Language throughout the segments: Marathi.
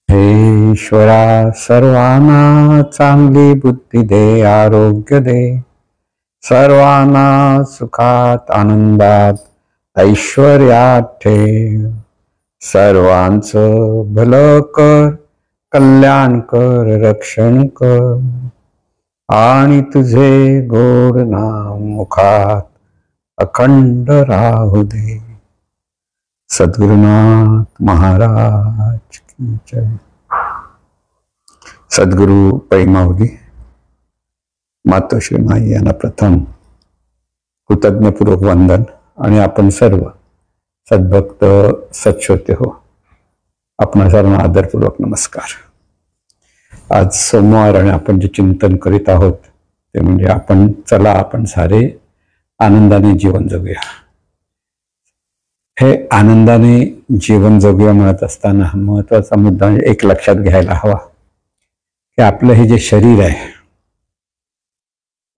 हे ईश्वरा, सर्वांना चांगली बुद्धी दे, आरोग्य दे, सर्वांना सुखात आनंदात ऐश्वर्यात ठेव, सर्वांचं भलं कर, कल्याण कर, रक्षण कर, आणि तुझे गोड नाम मुखात अखंड राहू दे. सद्गुरुनाथ महाराज की जय. सद्गुरु पैमावली मातोश्री माई यांना प्रथम कृतज्ञपूर्वक वंदन. आणि आपण सर्व सद्भक्त सत्श्रोते हो, आपणा सर्वांना आदरपूर्वक नमस्कार. आज सोमवार आणि आपण जे चिंतन करीत आहोत ते म्हणजे आपण सारे आनंदाने जीवन जगूया. हे आनंदाने जीवन जगूया म्हणत असताना महत्वाचा मुद्दा एक लक्षात घ्यायला हवा की आपलं हे जे शरीर आहे,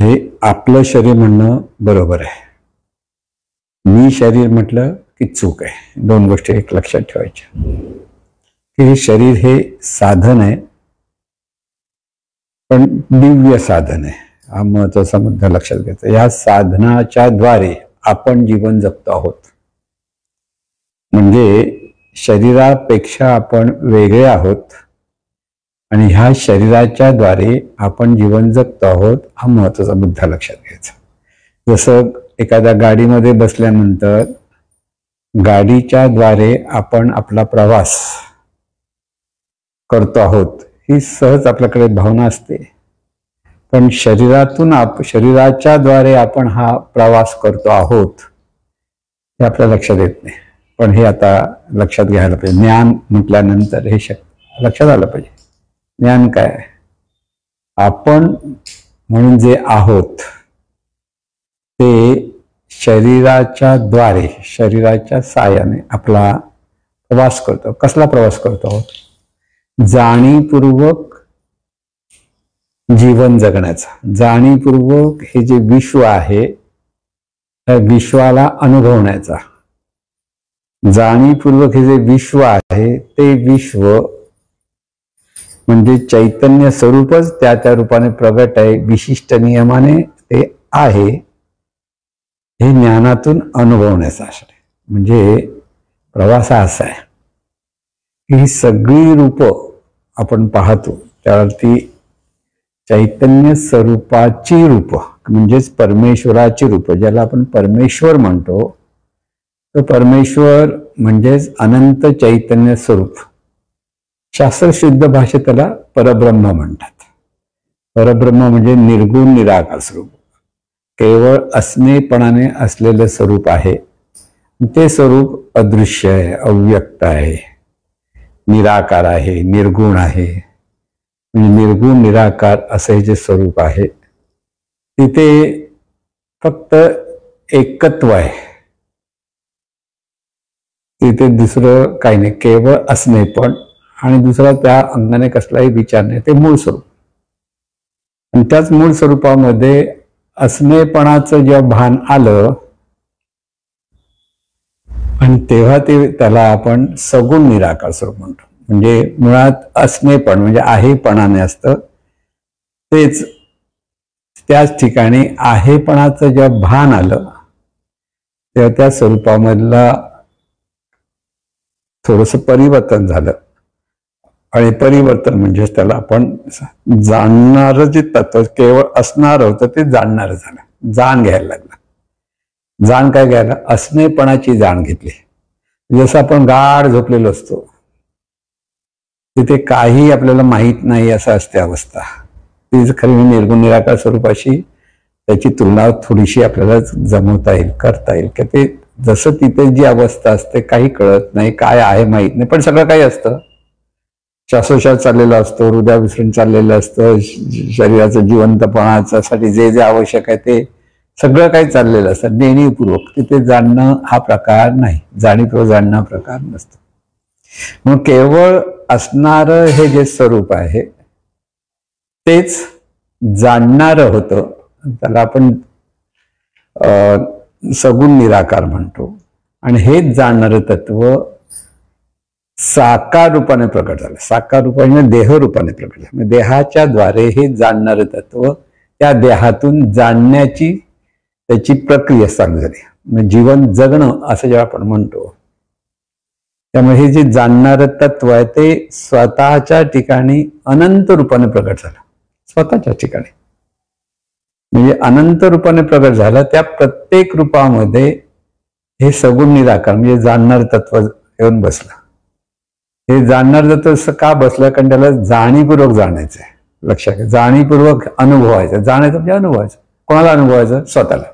हे आपलं शरीर म्हणणं बरोबर आहे. मी शरीर म्हटलं की चूक आहे. दोन गोष्टी एक लक्षात ठेवायच्या की हे शरीर हे साधन आहे, पण दिव्य साधन आहे. हा महत्वाचा मुद्दा लक्षात घ्यायचा. या साधनाच्या द्वारे आपण जीवन जगतो आहोत. म्हणजे शरीरापेक्षा आपण वेगळे आहोत आणि ह्या शरीराच्या द्वारे आपण जीवन जगतो आहोत. हा महत्वाचा मुद्दा लक्षात घ्यायचा. जसं एखाद्या गाडीमध्ये बसल्यानंतर गाडीच्या द्वारे आपण आपला प्रवास करतो आहोत, ही सहज आपल्याकडे भावना असते. पण शरीराच्या द्वारे आपण हा प्रवास करतो आहोत हे आपल्या लक्षात येत नाही. पण हे आता लक्षात घ्यायला पाहिजे. ज्ञान म्हटल्यानंतर हे लक्षात आलं पाहिजे. ज्ञान काय? आपण म्हणून जे आहोत ते शरीराच्या द्वारे, शरीराच्या साहाय्याने आपला प्रवास करतो. कसला प्रवास करतो आहोत? जाणीवपूर्वक जीवन जगण्याचा. जाणीवपूर्वक हे जे विश्व आहे त्या विश्वाला अनुभवण्याचा. जाणीवपूर्वक हे जे विश्व आहे ते विश्व म्हणजे चैतन्य स्वरूपच त्या रूपाने प्रगट आहे, विशिष्ट नियमाने ते आहे, हे ज्ञानातून अनुभवण्याचा आशय. म्हणजे प्रवास असा आहे की ही सगळी रूप आपण पाहतो त्यावरती चैतन्य स्वरूपाची रूप म्हणजेच परमेश्वराची रूप, ज्याला आपण परमेश्वर म्हणतो, तो परमेश्वर म्हणजेच अनंत चैतन्य स्वरूप. शास्त्रशुद्ध भाषेत त्याला परब्रह्म म्हणतात. परब्रह्म म्हणजे निर्गुण निराकार स्वरूप, केवळ असणेपणाने असलेलं स्वरूप आहे. ते स्वरूप अदृश्य आहे, अव्यक्त आहे, निराकार आहे, निर्गुण आहे. म्हणजे निर्गुण निराकार असे जे स्वरूप आहे तिथे फक्त एकत्व आहे. तिथे दुसरं काही नाही, केवळ असणेपण आणि दुसरा त्या अंगाने कसलाही विचार नाही. ते मूळ स्वरूप. आणि त्याच मूळ स्वरूपामध्ये असणेपणाचं जेव्हा भान आलं आणि तेव्हा त्याला आपण सगुण निराकार स्वरूप म्हणतो. म्हणजे मुळात असणेपण म्हणजे आहेपणाने असतं, तेच त्याच ठिकाणी आहेपणाचं जेव्हा भान आलं तेव्हा त्या स्वरूपामधला थोडंसं परिवर्तन झालं. आणि परिवर्तन म्हणजे त्याला आपण जाणणारं जे तत्व केवळ असणार होतं ते जाणणारं झालं. जाण घ्यायला लागलं. जाण काय घ्यायला? असणेपणाची जाण घेतली. जसं आपण गाढ झोपलेलो असतो, तिथे काही आपल्याला माहीत नाही असं असते अवस्था. ती खरी निर्गुण निराकार स्वरूपाशी त्याची तुलना थोडीशी आपल्याला जमवता येईल, करता येईल. की ते जसं तिथे जी अवस्था असते काही कळत नाही, काय आहे माहीत नाही, पण सगळं काही असतं. श्वासोश्वास चाललेला असतो, हृदय विसरून चाललेलं असतं, शरीराचं जिवंतपणासाठी जे जे आवश्यक आहे ते सगळं काही चाललेलं असतं. नेणीपूर्वक तिथे जाणणं हा प्रकार नाही, जाणीवपूर्वक जाणणं हा प्रकार नसतो. मग केवळ असणारं हे जे स्वरूप आहे तेच जाणणारं होतं. त्याला आपण सगुण निराकार म्हणतो. आणि हेच जाणणारं तत्व साकार रूपाने प्रकट झालं. साकार रूपाने देह रूपाने प्रकट झालं. देहाच्या द्वारे हे जाणणारं तत्व त्या देहातून जाणण्याची त्याची प्रक्रिया चालू झाली. जीवन जगणं असं जेव्हा आपण म्हणतो, त्यामुळे हे जे जाणणारं तत्व आहे ते स्वतःच्या ठिकाणी अनंत रूपाने प्रकट झालं. स्वतःच्या ठिकाणी म्हणजे अनंत रूपाने प्रकट झालं. त्या प्रत्येक रूपामध्ये हे सगुण निराकार म्हणजे जाणणार तत्व येऊन बसलं. हे जाणणार तत्व का बसलं? कारण त्याला जाणीवपूर्वक जाणायचंय. लक्षात घ्या, जाणीवपूर्वक अनुभवायचं. जाणायचं म्हणजे अनुभवायचं. कोणाला अनुभवायचं? स्वतःला.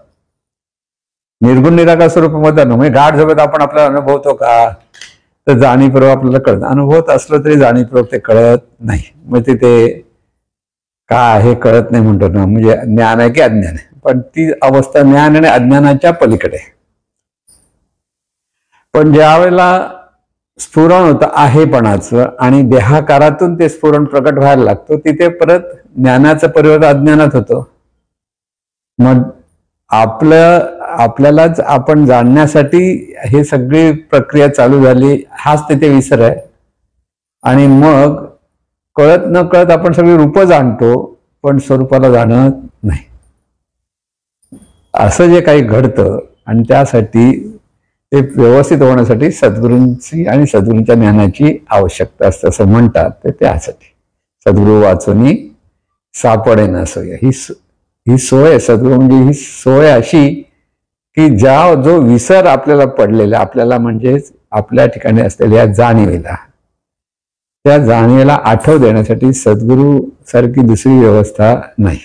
निर्गुण निराकार स्वरूपामध्ये म्हणजे गाढ झोपेत आपण आपल्याला अनुभवतो का? तर जाणीवपूर्वक आपल्याला कळत. अनुभवत असलं तरी जाणीवपूर्वक ते कळत नाही. म्हणजे ते का हे कळत नाही म्हणतो ना, म्हणजे ज्ञान आहे की अज्ञान आहे. पण ती अवस्था ज्ञान आणि अज्ञानाच्या पलीकडे. पण ज्या वेळेला स्फुरण होतं आहेपणाचं आणि देहाकारातून ते स्फुरण प्रकट व्हायला लागतो, तिथे परत ज्ञानाचं परिवर्तन अज्ञानात होतं. मग आपल्यालाच आपण जाणण्यासाठी हे सगळी प्रक्रिया चालू झाली, हाच तिथे विसर आहे. आणि मग कळत न कळत आपण सगळी रूपं जाणतो, पण स्वरूपाला जाणत नाही. असं जे काही घडतं आणि त्यासाठी ते व्यवस्थित होण्यासाठी सद्गुरूंची आणि सद्गुरूंच्या ज्ञानाची आवश्यकता असते असं म्हणतात. ते त्यासाठी सद्गुरू वाचूनी सापडे ना सोय. ही सोय सद्गुरू म्हणजे ही सोय अशी की जो विसर आपल्याला पडलेला, आपल्याला म्हणजेच आपल्या ठिकाणी असलेल्या जाणीवेला, त्या जाणीवेला आठव देण्यासाठी सद्गुरू सारखी दुसरी व्यवस्था नाही,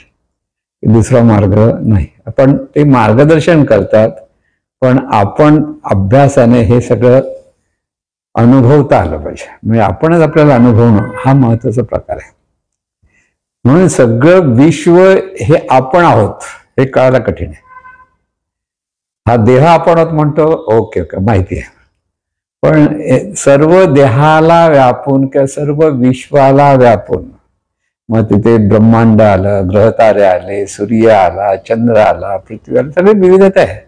दुसरा मार्ग नाही. आपण ते मार्गदर्शन करतात, पण आपण अभ्यासाने हे सगळं अनुभवता आलं पाहिजे. म्हणजे आपणच आपल्याला अनुभवणं हा महत्वाचा प्रकार आहे. म्हणून सगळं विश्व हे आपण आहोत हे कळायला कठीण आहे. हा देह आपण आहोत म्हणतो, ओके माहिती आहे. पण सर्व देहाला व्यापून किंवा सर्व विश्वाला व्यापून मग तिथे ब्रह्मांड आलं, ग्रहतारे आले, सूर्य आला, चंद्र आला, पृथ्वी आला, सगळी विविधता आहे.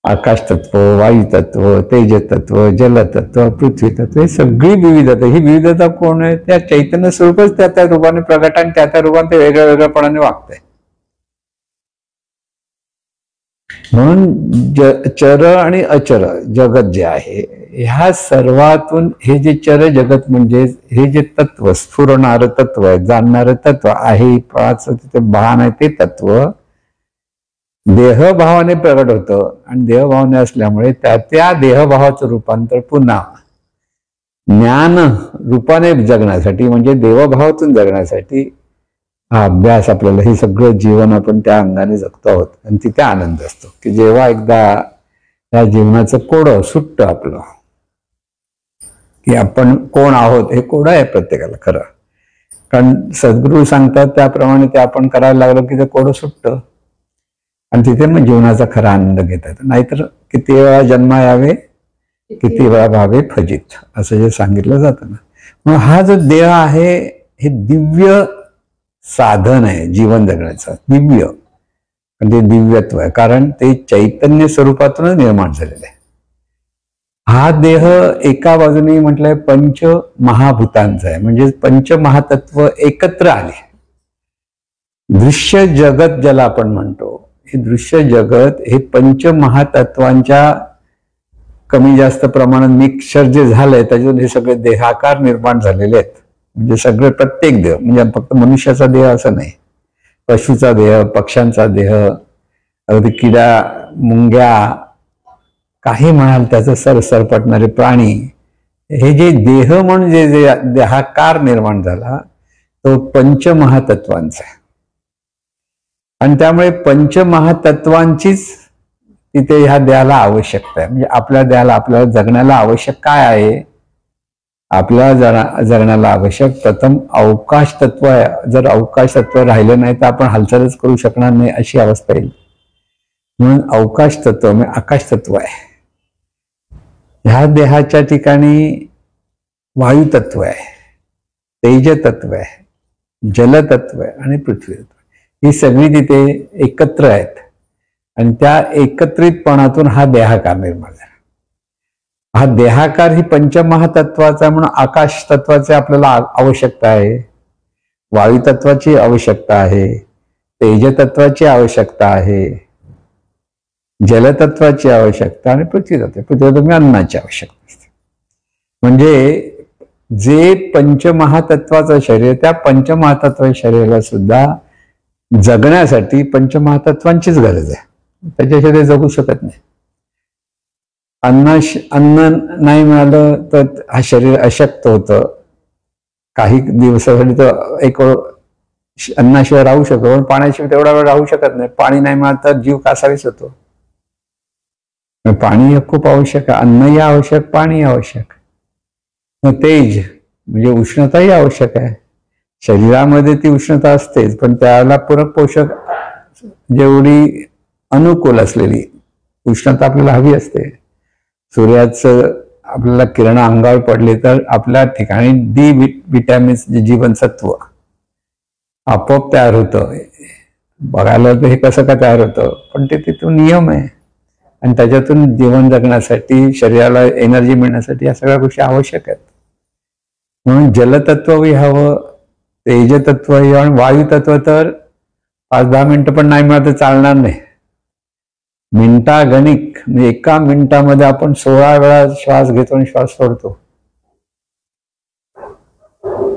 आकाश तत्व, वायू तत्व, तेज तत्व, जलतत्व, पृथ्वी तत्व, ही सगळी विविधता. ही विविधता कोण आहे? त्या चैतन्य स्वरूपच त्या त्या रूपाने प्रगट आणि त्या त्या रूपाने ते वेगळ्या वेगळ्यापणाने वागतंय. म्हणून चर आणि अचर जगत जे आहे, ह्या सर्वातून हे जे चर जगत म्हणजे हे जे तत्व, स्फुरणारं तत्व आहे, जाणणारं तत्व आहे, फळाचं तिथे भान आहे, ते तत्व देहभावाने प्रगट होतं. आणि देहभावाने असल्यामुळे त्या देहभावाचं रूपांतर पुन्हा ज्ञान रूपाने जगण्यासाठी म्हणजे देवभावातून जगण्यासाठी हा अभ्यास आपल्याला, हे सगळं जीवन आपण त्या अंगाने जगतो आहोत. आणि तिथे आनंद असतो की जेव्हा एकदा त्या जीवनाचं कोडं सुटतं आपलं, की आपण कोण आहोत हे कोडं आहे प्रत्येकाला खरं. कारण सद्गुरू सांगतात त्याप्रमाणे ते आपण करायला लागलो की ते कोडं सुटतं आणि तिथे मग जीवनाचा खरा आनंद घेतात. नाहीतर किती वेळा जन्म यावे, किती वेळा व्हावे फजित, असं जे सांगितलं जातं ना. मग हा जो देह आहे हे दिव्य साधन आहे जीवन जगण्याचं, दिव्य. पण ते दिव्यत्व आहे कारण ते चैतन्य स्वरूपातूनच निर्माण झालेलं आहे. हा देह एका बाजूने म्हटलंय पंच महाभूतांचा आहे, म्हणजे पंचमहातत्व एकत्र आले. दृश्य जगत ज्याला आपण म्हणतो, हे दृश्य जगत हे पंचमहातत्वांच्या कमी जास्त प्रमाणात मिक्सचर जे झालंय त्याच्यातून हे सगळे देहाकार निर्माण झालेले आहेत. म्हणजे सगळे प्रत्येक देह, म्हणजे फक्त मनुष्याचा देह असं नाही, पशुचा देह, पक्ष्यांचा देह, अगदी किडा मुंग्या काही म्हणाल त्याचं सरपटणारे प्राणी, हे जे देह म्हणून जे देहाकार निर्माण झाला तो पंचमहातत्वांचा आहे. आणि त्यामुळे पंचमहातत्वांचीच तिथे ह्या देहाला आवश्यकता आहे. म्हणजे आपल्या देहाला, आपल्याला जगण्याला आवश्यक काय आहे? आपल्याला जगण्याला आवश्यक प्रथम अवकाश तत्व आहे. जर अवकाश तत्व राहिलं नाही तर आपण हालचालच करू शकणार नाही, अशी अवस्था येईल. म्हणून अवकाश तत्व म्हणजे आकाश तत्व आहे. ह्या देहाच्या ठिकाणी वायू तत्व आहे, तेज तत्व आहे, जलतत्व आहे आणि पृथ्वी तत्व. ही सगळी तिथे एकत्र आहेत आणि त्या एकत्रितपणातून हा देहाकार निर्माण झाला. हा देहाकार ही पंचमहातत्वाचा म्हणून आकाश तत्वाची आपल्याला आवश्यकता आहे, वायू तत्वाची आवश्यकता आहे, तेज तत्वाची आवश्यकता आहे, जलतत्वाची आवश्यकता आणि पृथ्वी तत्व, पृथ्वी तुम्ही अन्नाची आवश्यकता असते. म्हणजे जे पंचमहातत्वाचं शरीर, त्या पंचमहातत्वाच्या शरीराला सुद्धा जगण्यासाठी पंचमहातत्वांचीच गरज आहे, त्याच्याशिवाय ते जगू शकत नाही. अन्न नाही मिळालं तर हा शरीर अशक्त होतं. काही दिवसासाठी तर एक अन्नाशिवाय राहू शकतो, पण पाण्याशिवाय तेवढा वेळ राहू शकत नाही. पाणी नाही मिळालं तर जीव कासावीस होतो. पाणी खूप आवश्यक आहे, अन्नही आवश्यक, पाणी आवश्यक. तेज म्हणजे उष्णताही आवश्यक आहे. शरीरामध्ये ती उष्णता असतेच, पण त्याला पूरक पोषक जेवढी अनुकूल असलेली उष्णता आपल्याला हवी असते. सूर्याचं आपल्याला किरण अंगावर पडले तर आपल्या ठिकाणी डी विटॅमिन्स, जे जीवनसत्व आपोआप तयार होतं. बघायला तर हे कसं काय तयार होतं, पण ते तिथून नियम आहे आणि त्याच्यातून जीवन जगण्यासाठी, शरीराला एनर्जी मिळण्यासाठी या सगळ्या गोष्टी आवश्यक आहेत. म्हणून जलतत्वही हवं, तेजतत्वही हवं, वायू तत्व तर 5-10 मिनिटं पण नाही मिळालं तर चालणार नाही. मिनिटागणिक म्हणजे एका मिनिटामध्ये आपण 16 वेळा श्वास घेतो आणि श्वास सोडतो.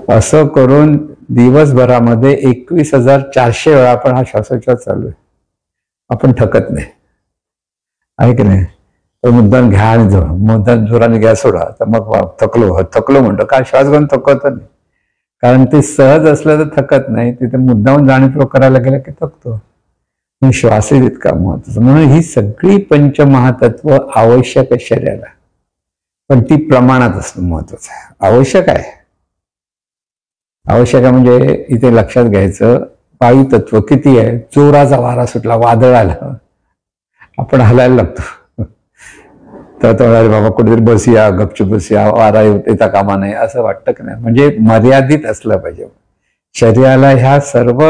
असं करून दिवसभरामध्ये 21,400 वेळा आपण हा श्वासोच्छ्वास चालू आहे. आपण थकत नाही, आहे की नाही? तर मुद्दाम घ्या आणि मुद्दाम जोराने घ्या, सोडा. तर मग थकलो म्हणतो, काय श्वास घेऊन थकत नाही, कारण ते सहज असलं तर थकत नाही. तिथे मुद्दाम जाणीवपूर्वक करायला गेलं की थकतो. श्वासही तितका महत्वाचा. म्हणून ही सगळी पंचमहातत्व आवश्यक आहे शरीराला, पण ती प्रमाणात असणं महत्वाचं आहे. आवश्यक आहे, आवश्यक आहे म्हणजे इथे लक्षात घ्यायचं, वायू तत्व किती आहे? जोराचा वारा सुटला, वादळ आलं, आपण हलायला लागतो. तर अरे बाबा कुठेतरी बसूया, गपचूप बसूया, वारा येता कामा नाही, असं वाटतं की नाही? म्हणजे मर्यादित असलं पाहिजे. शरीराला ह्या सर्व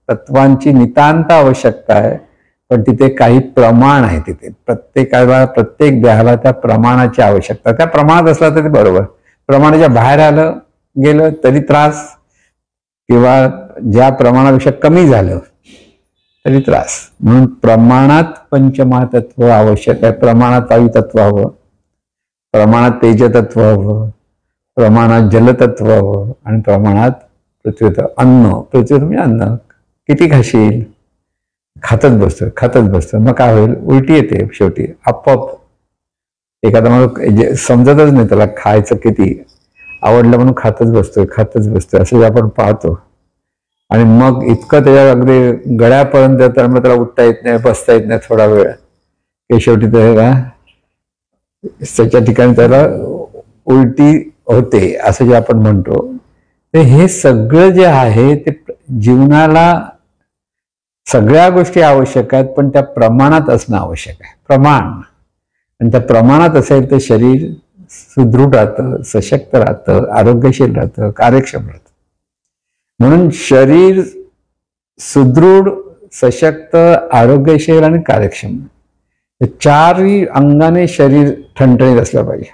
तत्वांची नितांत आवश्यकता आहे, पण तिथे काही प्रमाण आहे. तिथे प्रत्येकाला, प्रत्येक देहाला त्या प्रमाणाची आवश्यकता. त्या प्रमाणात असलं तर ते बरोबर, प्रमाणाच्या बाहेर आलं गेलं तरी त्रास, किंवा ज्या प्रमाणापेक्षा कमी झालं तरी त्रास. म्हणून प्रमाणात पंचमहातत्व आवश्यक आहे. प्रमाणात वायू तत्व हवं, प्रमाणात तेजतत्व हवं, प्रमाणात जलतत्व हवं आणि प्रमाणात पृथ्वीतत्व. अन्न, पृथ्वी म्हणजे अन्न किती खाशील? खातच बसतो. मग काय होईल? उलटी येते शेवटी आपोआप. एखादा मग समजतच नाही त्याला खायचं किती, आवडलं म्हणून खातच बसतोय असं आपण पाहतो. आणि मग इतकं त्याच्या अगदी गळ्यापर्यंत तर मग त्याला उठता येत नाही, बसता येत नाही थोडा वेळ, की शेवटी त्याच्या ठिकाणी त्याला उलटी होते, असं जे आपण म्हणतो. ते हे सगळं जे आहे ते जीवनाला सगळ्या गोष्टी आवश्यक आहेत, पण त्या प्रमाणात असणं आवश्यक आहे. प्रमाण, आणि त्या प्रमाणात असेल तर शरीर सुदृढ राहतं, सशक्त राहतं, आरोग्यशील राहतं, कार्यक्षम राहतं. म्हणून शरीर सुदृढ, सशक्त, आरोग्यशील आणि कार्यक्षम, चारही अंगाने शरीर ठणठणीत असलं पाहिजे.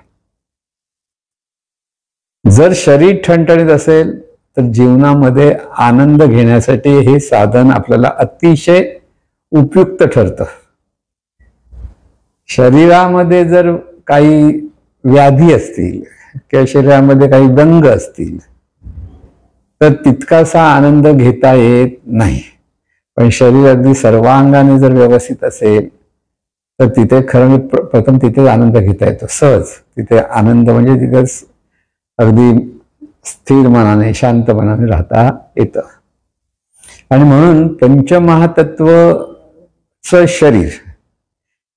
जर शरीर ठणठणीत असेल तर जीवनामध्ये आनंद घेण्यासाठी हे साधन आपल्याला अतिशय उपयुक्त ठरतं. शरीरामध्ये जर काही व्याधी असतील किंवा शरीरामध्ये काही दंग असतील तर तितकासा आनंद घेता येत नाही. पण शरीर अगदी सर्वांगाने जर व्यवस्थित असेल तर तिथे खरं प्रथम तिथे आनंद घेता येतो सहज. तिथे आनंद म्हणजे तिथे अगदी स्थिर मनाने, शांत मनाने राहता येतं. आणि म्हणून पंचमहातत्वचं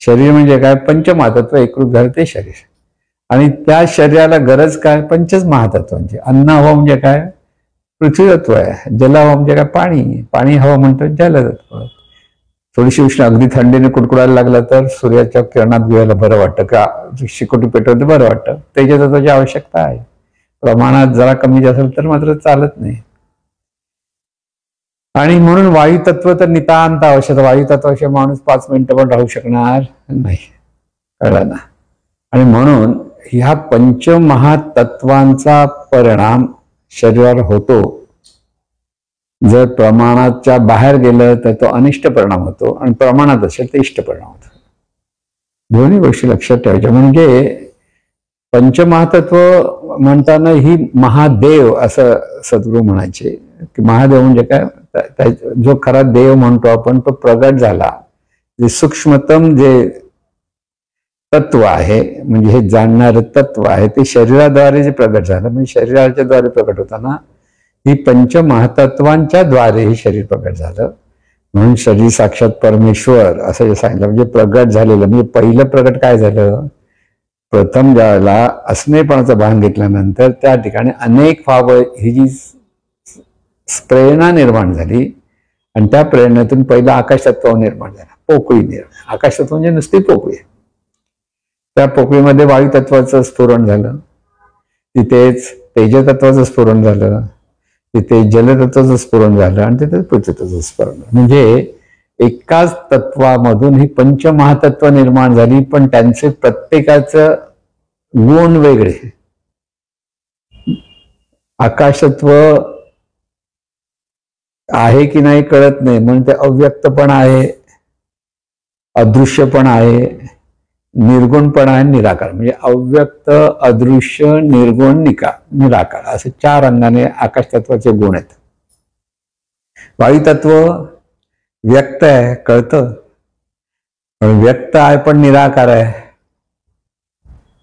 शरीर म्हणजे काय? पंचमहातत्व एकरूप झालं ते शरीर. आणि त्या शरीराला गरज काय? पंचच महातत्वांची. अन्न हवं म्हणजे काय? पृथ्वीतत्व आहे. जल हवं म्हणजे काय? पाणी हवं म्हणतो जलतत्व. थोडीशी उष्ण, अगदी थंडीने कुडकुडायला लागलं तर सूर्याच्या किरणात घ्यायला बरं वाटतं, का शिकोटी पेटवते बरं वाटतं. तेजतत्वाची आवश्यकता आहे. प्रमाणात जरा कमी असेल तर मात्र चालत नाही. आणि म्हणून वायुतत्व तर नितांत आवश्यक. वायुतत्वाशिवाय माणूस 5 मिनिटं पण राहू शकणार नाही, कळलं ना? आणि म्हणून ह्या पंचमहातत्वांचा परिणाम शरीरावर होतो. जर प्रमाणाच्या बाहेर गेलं तर तो अनिष्ट परिणाम होतो, आणि प्रमाणात असेल तर इष्ट परिणाम होतो. दोन्ही गोष्टी लक्षात ठेवायच्या. म्हणजे पंचमहातत्व म्हणताना ही महादेव असं सद्गुरू म्हणायचे की महादेव म्हणजे काय, जो खरा देव म्हणतो आपण तो प्रगट झाला. जे सूक्ष्मतम जे तत्व आहे म्हणजे हे जाणणारं तत्व आहे ते शरीराद्वारे जे प्रगट झालं, म्हणजे शरीराच्या द्वारे प्रगट होताना ही पंचमहातत्वांच्या द्वारे हे शरीर प्रगट झालं. म्हणून शरीर साक्षात परमेश्वर असं जे सांगितलं. म्हणजे प्रगट झालेलं म्हणजे पहिलं प्रगट काय झालं, प्रथम ज्यावेळेला असणेपणाचं भान घेतल्यानंतर त्या ठिकाणी अनेक ही जी प्रेरणा निर्माण झाली, आणि त्या प्रेरणेतून पहिला आकाश तत्व निर्माण झाला, पोकळी निर्माण. आकाश तत्व म्हणजे नुसती पोकळी. त्या पोकळीमध्ये वायू तत्वाचं स्फुरण झालं, तिथेच तेजतत्वाचं स्फुरण झालं, तिथे जलतत्वाचं स्फुरण झालं, आणि तिथे पृथ्वीतत्वाचं स्फुरण झालं. म्हणजे एकाच तत्वामधून ही पंचमहातत्व निर्माण झाली, पण त्यांचे प्रत्येकाचं गुण वेगळे. आकाशतत्व आहे की नाही कळत नाही, म्हणून ते अव्यक्त पण आहे, अदृश्य पण आहे, निर्गुण पण आहे, निराकार. म्हणजे अव्यक्त, अदृश्य, निर्गुण, निराकार असे 4 अंगाने आकाश तत्वाचे गुण आहेत. वायुतत्व व्यक्त आहे, कळतं, पण व्यक्त आहे पण निराकार आहे,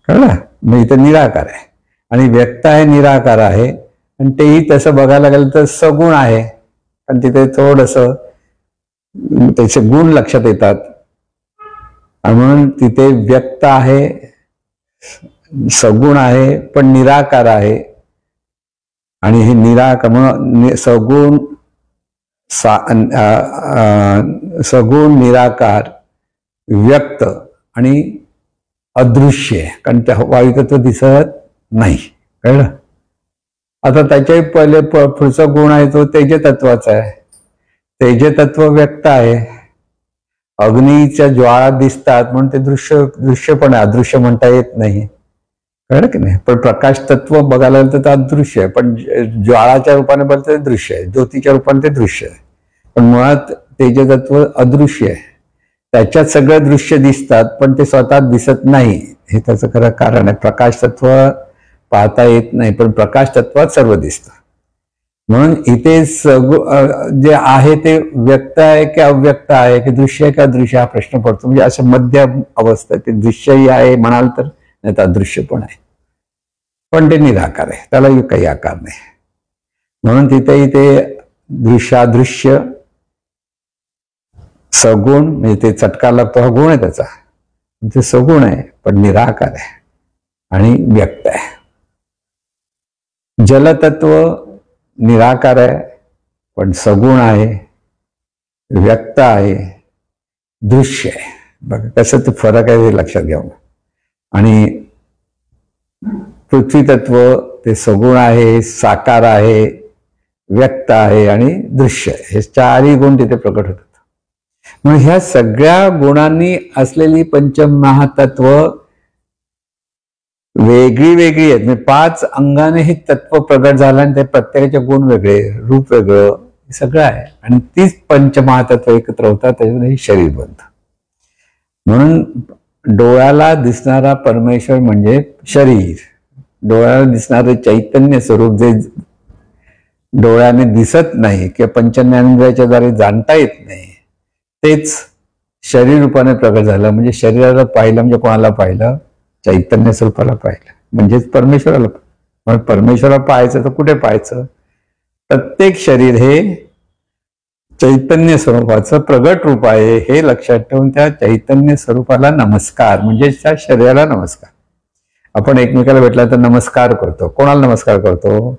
कळलं. मग इथं निराकार आहे, आणि व्यक्त आहे, निराकार आहे, आणि तेही तसं बघायला गेलं तर सगुण आहे, पण तिथे थोडंसं त्याचे गुण लक्षात येतात. आणि म्हणून तिथे व्यक्त आहे, सगुण आहे, पण निराकार आहे. आणि हे निराकार म्हणून सगुण, निराकार, व्यक्त आणि अदृश्य, कारण त्या वायुतत्व दिसत नाही, कळलं. आता त्याच्याही पहिले पुढचा गुण आहे तो तेजतत्वाचा आहे. तेजतत्व व्यक्त आहे, अग्नीच्या ज्वाळा दिसतात म्हणून ते दृश्य पण आहे, अदृश्य म्हणता येत नाही, कळलं की नाही. पण प्रकाश तत्व बघायला गेलं तर ते अदृश्य आहे, पण ज्वाळाच्या रूपाने बघतं ते दृश्य आहे, ज्योतीच्या रूपाने ते दृश्य आहे. पण मुळात तेजतत्व अदृश्य आहे, त्याच्यात सगळं दृश्य दिसतात पण ते स्वतः दिसत नाही. हे त्याचं खरं कारण आहे. प्रकाश तत्व पाहता येत नाही, पण प्रकाश तत्वात सर्व दिसतं. म्हणून इथे जे आहे ते व्यक्त आहे की अव्यक्त आहे, की दृश्य आहे की अदृश्य हा प्रश्न पडतो. म्हणजे असं मध्यम अवस्था, ते दृश्यही आहे म्हणाल तर, नाही तर अदृश्य पण आहे, पण ते निराकार आहे, त्याला काही आकार नाही. म्हणून तिथेही ते दृश्यादृश्य, सगुण, म्हणजे ते चटका लागतो हा गुण आहे त्याचा, ते सगुण आहे पण निराकार आहे आणि व्यक्त आहे. जलतत्व निराकार आहे पण सगुण आहे, व्यक्त आहे, दृश्य आहे. बघा कसं ते फरक आहे, ते लक्षात घ्यावं. आणि पृथ्वी तत्व ते सगुण आहे, साकार आहे, व्यक्त आहे आणि दृश्य आहे. हे 4ही गुण तिथे प्रकट होतात. म्हणून ह्या सगळ्या गुणांनी असलेली पंचमहातत्व वेगळी वेगळी आहेत. म्हणजे 5 अंगाने हे तत्व प्रगट झालं, आणि ते प्रत्येकाचे गुण वेगळे, रूप वेगळं, हे सगळं आहे. आणि तीच पंचमहातत्व एकत्र होतात, त्याच्यामध्ये हे शरीर बनतं. म्हणून डोळ्याला दिसणारा परमेश्वर म्हणजे शरीर, डोळ्याला दिसणारे चैतन्य स्वरूप जे डोळ्याने दिसत नाही किंवा पंचज्ञानेंद्रियाच्या द्वारे जाणता येत नाही, तेच शरीर रूपाने प्रगट झालं. म्हणजे शरीराला पाहिलं म्हणजे कोणाला पाहिलं, चैतन्य स्वरूपाला पाहिलं, म्हणजेच परमेश्वराला. मग परमेश्वराला पाहायचं तर कुठे पाहायचं, प्रत्येक शरीर हे चैतन्य स्वरूपाचं प्रगट रूप आहे हे लक्षात ठेवून त्या चैतन्य स्वरूपाला नमस्कार, म्हणजे त्या शरीराला नमस्कार. आपण एकमेकाला भेटला तर नमस्कार करतो. कोणाला नमस्कार करतो,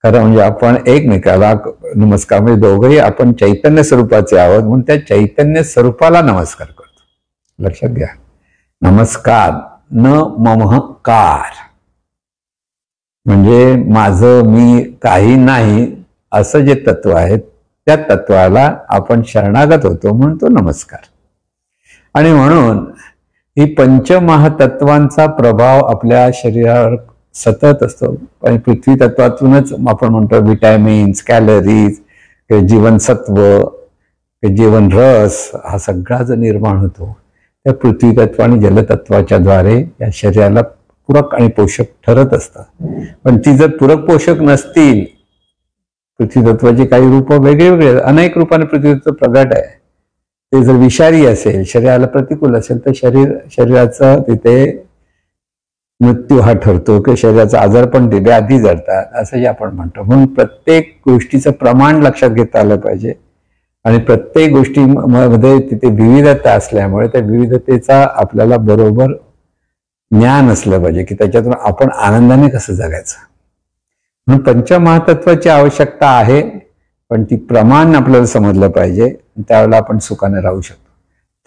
खरं म्हणजे आपण एकमेकाला नमस्कार, म्हणजे दोघंही आपण चैतन्य स्वरूपाचे आहोत म्हणून त्या चैतन्य स्वरूपाला नमस्कार करतो. लक्षात घ्या, नमस्कार न ममकार, म्हणजे माझं, मी, काही नाही असं जे तत्व आहे त्या तत्वाला आपण शरणागत होतो म्हणून तो नमस्कार. आणि म्हणून ही पंचमहातत्वांचा प्रभाव आपल्या शरीरावर सतत असतो. आणि पृथ्वी तत्वातूनच आपण म्हणतो विटॅमिन्स, कॅलरीज, जीवनसत्व, जीवन रस हा सगळा जो निर्माण होतो त्या पृथ्वी तत्व आणि जलतत्वाच्या द्वारे या शरीराला पूरक आणि पोषक ठरत असतात. पण ती जर पूरक पोषक नसतील, पृथ्वी तत्वाची काही रूप वेगळे वेगळे, अनेक रूपाने पृथ्वी तत्व प्रगट आहे, ते जर विषारी असेल, शरीराला प्रतिकूल असेल, तर शरीराचा तिथे मृत्यू हा ठरतो किंवा शरीराचा आजारपण व्याधी जडतात असंही आपण म्हणतो. म्हणून प्रत्येक गोष्टीचं प्रमाण लक्षात घेता आलं पाहिजे. आणि प्रत्येक गोष्टीमध्ये तिथे विविधता असल्यामुळे त्या विविधतेचा आपल्याला बरोबर ज्ञान असलं पाहिजे की त्याच्यातून आपण आनंदाने कसं जगायचं. म्हणून पंचमहातत्वाची आवश्यकता आहे, पण ती प्रमाण आपल्याला समजलं पाहिजे, त्यावेळेला आपण सुखाने राहू शकतो.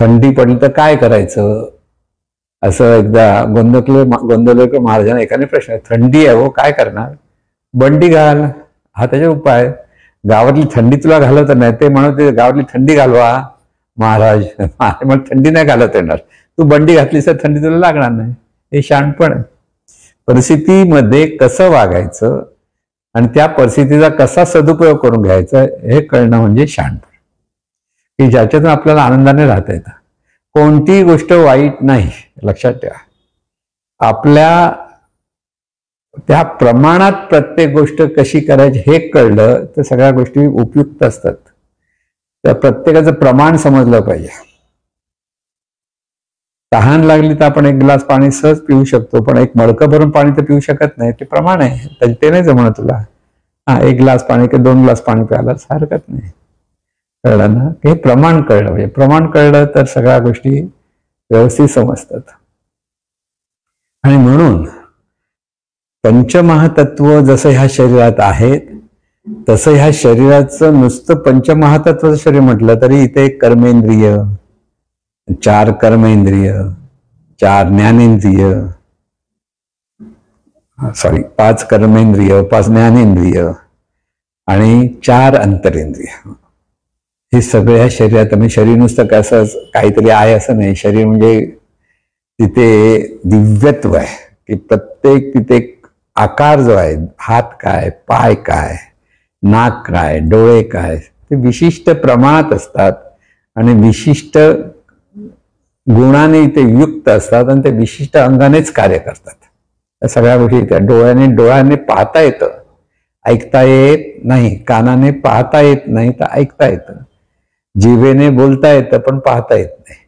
थंडी पडली तर काय करायचं असं एकदा गोंदवलेकर महाराजांना एकाने प्रश्न, थंडी आहे हो काय करणार, बंडी घाल, हा त्याचा उपाय. गावातली थंडी तुला घालवत नाही, ते म्हणत गावातली थंडी घालवा महाराज, मला थंडी नाही घालत येणार, तू बंडी घातलीस तर थंडी तुला लागणार नाही. हे शहाणपण. परिस्थितीमध्ये कसं वागायचं आणि त्या परिस्थितीचा कसा सदुपयोग करून घ्यायचा हे कळणं म्हणजे शहाणपण, की ज्याच्यातून आपल्याला आनंदाने राहता येतं. कोणतीही गोष्ट वाईट नाही, लक्षात ठेवा. आपल्या त्या प्रमाणात प्रत्येक गोष्ट कशी करायची हे कळलं तर सगळ्या गोष्टी उपयुक्त असतात. त्या प्रत्येकाचं प्रमाण समजलं पाहिजे. तहान लागली तर आपण 1 ग्लास पाणी सहज पिऊ शकतो, पण 1 मडकं भरून पाणी तर पिऊ शकत नाही. ते प्रमाण आहे, ते नाही जमणार तुला. 1 ग्लास पाणी किंवा 2 ग्लास पाणी प्यायला हरकत नाही. कळलं ना? हे प्रमाण कळलं पाहिजे. प्रमाण कळलं तर सगळ्या गोष्टी व्यवस्थित समजतात. आणि म्हणून पंचमहातत्व जसं ह्या शरीरात आहेत तसं ह्या शरीराचं नुसतं पंचमहातत्वाचं शरीर म्हटलं तरी इथे कर्मेंद्रिय, 4 कर्मेंद्रिय, 4 ज्ञानेंद्रिय, 5 कर्मेंद्रिय, 5 ज्ञानेंद्रिय आणि 4 अंतरेंद्रिय, हे सगळे ह्या शरीरात. म्हणजे शरीर नुसतं कसं काहीतरी आहे असं नाही. शरीर म्हणजे तिथे दिव्यत्व आहे, की प्रत्येक तिथे आकार जो आहे, हात काय, पाय काय, नाक काय, डोळे काय, ते विशिष्ट प्रमाणात असतात आणि विशिष्ट गुणाने ते युक्त असतात आणि ते विशिष्ट अंगानेच कार्य करतात. त्या सगळ्या गोष्टी त्या डोळ्याने पाहता येतं, ऐकता येत नाही, कानाने पाहता येत नाही तर ऐकता येतं, जिभेने बोलता येतं पण पाहता येत नाही.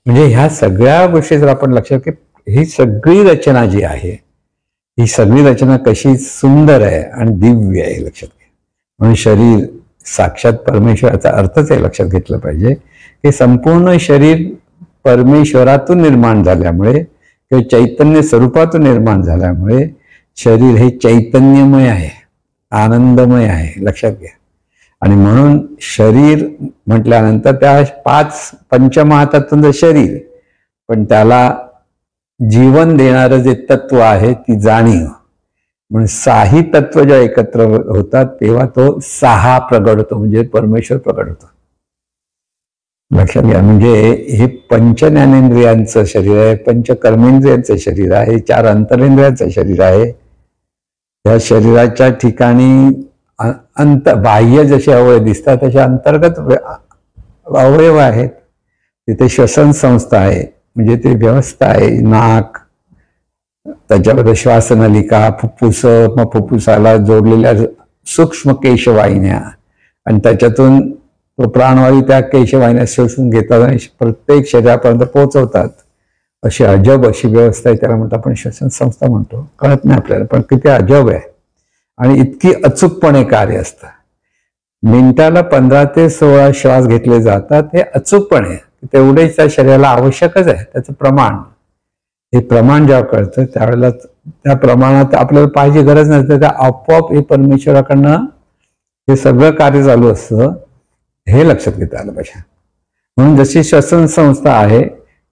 म्हणजे ह्या सगळ्या गोष्टी जर आपण लक्षात की ही सगळी रचना जी आहे, ही सगळी रचना कशी सुंदर आहे आणि दिव्य आहे, लक्षात घ्या. म्हणून शरीर साक्षात परमेश्वराचा अर्थच हे लक्षात घेतलं पाहिजे की संपूर्ण शरीर परमेश्वरातून निर्माण झाल्यामुळे किंवा चैतन्य स्वरूपातून निर्माण झाल्यामुळे शरीर हे चैतन्यमय आहे, आनंदमय आहे, लक्षात घ्या. आणि म्हणून शरीर म्हटल्यानंतर त्या 5 पंचमहातत्वांचं शरीर, पण त्याला जीवन देणारं जे तत्व आहे ती जाणीव, म्हणून 6 तत्व जेव्हा एकत्र होतात तेव्हा तो 6 प्रगट होतो, म्हणजे परमेश्वर प्रगट होतो. लक्षात घ्या. म्हणजे हे 5 ज्ञानेंद्रियांचं शरीर आहे, 5 कर्मेंद्रियांचं शरीर आहे, 4 अंतरेंद्रियांचं शरीर आहे. या शरीराच्या ठिकाणी बाह्य जसे अवयव दिसतात तसे अंतर्गत अवयव आहेत. तिथे श्वसन संस्था आहे, म्हणजे ते व्यवस्था आहे, नाक, त्याच्यामध्ये श्वासनलिका, फुफ्फुस, मग फुफ्फुसाला जोडलेल्या सूक्ष्म केशवाहिन्या आणि त्याच्यातून तो प्राणवायू त्या केशवाहिन्या शोषून घेतात आणि प्रत्येक शरीरापर्यंत पोहोचवतात. अशी अजब अशी व्यवस्था आहे, त्याला म्हणतो आपण श्वसन संस्था म्हणतो. कळत नाही आपल्याला, पण किती अजब आहे आणि इतकी अचूकपणे कार्य असतं. मिनिटाला 15 ते 16 श्वास घेतले जातात, हे अचूकपणे, तेवढेच त्या शरीराला आवश्यकच आहे. त्याचं प्रमाण, हे प्रमाण जेव्हा कळतं त्यावेळेला त्या प्रमाणात आपल्याला पाहिजे गरज नसते, त्या आपोआप हे परमेश्वराकडनं हे सगळं कार्य चालू असतं, हे लक्षात घेता आलं पाहिजे. म्हणून जशी श्वसन संस्था आहे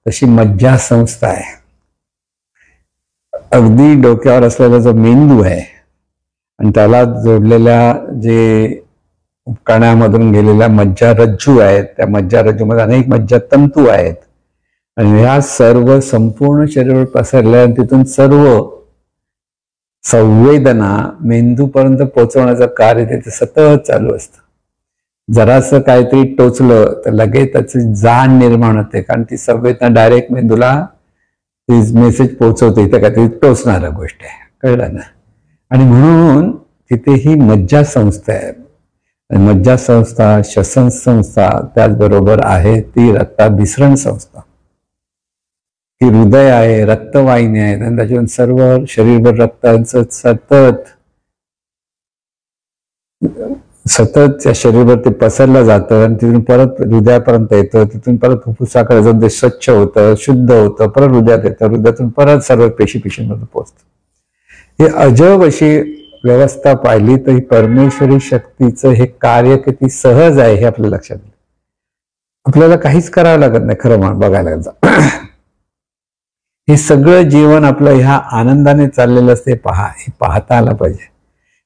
तशी मज्जा संस्था आहे. अगदी डोक्यावर असलेला जो मेंदू आहे आणि त्याला जोडलेल्या जे कण्यामधून गेलेल्या मज्जारज्जू आहेत, त्या मज्जारज्जूमध्ये अनेक मज्जातंतू आहेत आणि ह्या सर्व संपूर्ण शरीरावर पसरल्या आणि तिथून सर्व संवेदना मेंदूपर्यंत पोहोचवण्याचं कार्य तिथे सतत चालू असतं. जरासं काहीतरी टोचलं तर लगेच त्याची जाण निर्माण होते, कारण ती संवेदना डायरेक्ट मेंदूला ती मेसेज पोहोचवते, इथं काहीतरी टोचणाऱ्या गोष्ट आहे, कळलं ना. आणि म्हणून तिथे ही मज्जा संस्था आहे. मज्जा संस्था, श्वसन संस्था, त्याचबरोबर आहे ती रक्ताभिसरण संस्था. ती हृदय आहे, रक्तवाहिनी आहेत आणि त्याच्यातून सर्व शरीरभर रक्ताचं सतत त्या शरीरभर ते पसरलं जातं आणि तिथून परत हृदयापर्यंत येतं, तिथून परत फुफ्फुसाकडे जाऊन ते स्वच्छ होतं, शुद्ध होतं, परत हृदयात येतं, हृदयातून परत सर्व पेशीमध्ये पोचतं. हे अजब अशी व्यवस्था पाहिली तर ही परमेश्वरी शक्तीचं हे कार्य किती सहज आहे हे आपल्या लक्षात येईल. आपल्याला काहीच करावं लागत नाही खरं बघायला जा. हे सगळं जीवन आपलं ह्या आनंदाने चाललेलं असते, हे पाहता आलं पाहिजे.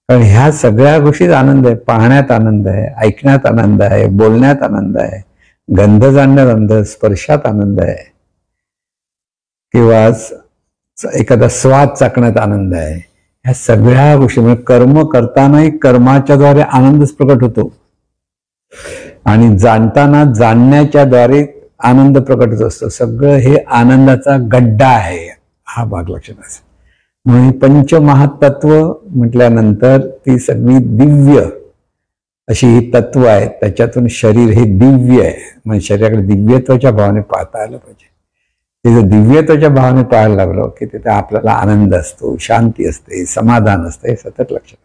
कारण ह्या सगळ्या गोष्टीत आनंद आहे. पाहण्यात आनंद आहे, ऐकण्यात आनंद आहे, बोलण्यात आनंद आहे, गंध जाणण्यात आनंद, स्पर्शात आनंद आहे, किंवा एखादा स्वाद चाकण्यात आनंद आहे. ह्या सगळ्या गोष्टी म्हणजे कर्म करतानाही कर्माच्या द्वारे आनंदच प्रकट होतो आणि जाणताना जाणण्याच्या द्वारे आनंद प्रकट होत असतो. सगळं हे आनंदाचा गड्डा आहे, हा भाग लक्षात असतो. म्हणून पंचमहातत्व म्हटल्यानंतर ती सगळी दिव्य अशी ही तत्व आहेत, त्याच्यातून शरीर हे दिव्य आहे. म्हणजे शरीराकडे दिव्यत्वाच्या भावाने पाहता आलं पाहिजे. ते जर दिव्यत्वाच्या भावाने पाहायला लागलो की तिथे आपल्याला आनंद असतो, शांती असते, समाधान असते, सतत लक्षात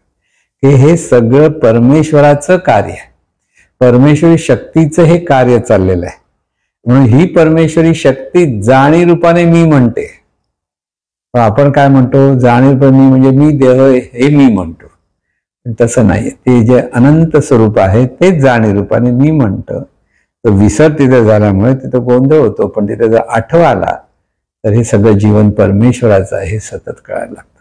की हे सगळं परमेश्वराचं कार्य आहे, परमेश्वरी शक्तीचं हे कार्य चाललेलं आहे. म्हणून ही परमेश्वरी शक्ती जाणीव रूपाने मी म्हणते. पण आपण काय म्हणतो, जाणीव रूपाने मी म्हणजे मी देह हे मी म्हणतो. तसं नाही, ते जे अनंत स्वरूप आहे तेच जाणीव रूपाने मी म्हणतं. तर विसर तिथे झाल्यामुळे तिथं गोंधळ होतो. पण तिथे जर आठवा आला तर हे सगळं जीवन परमेश्वराचं आहे हे सतत कळायला लागतं.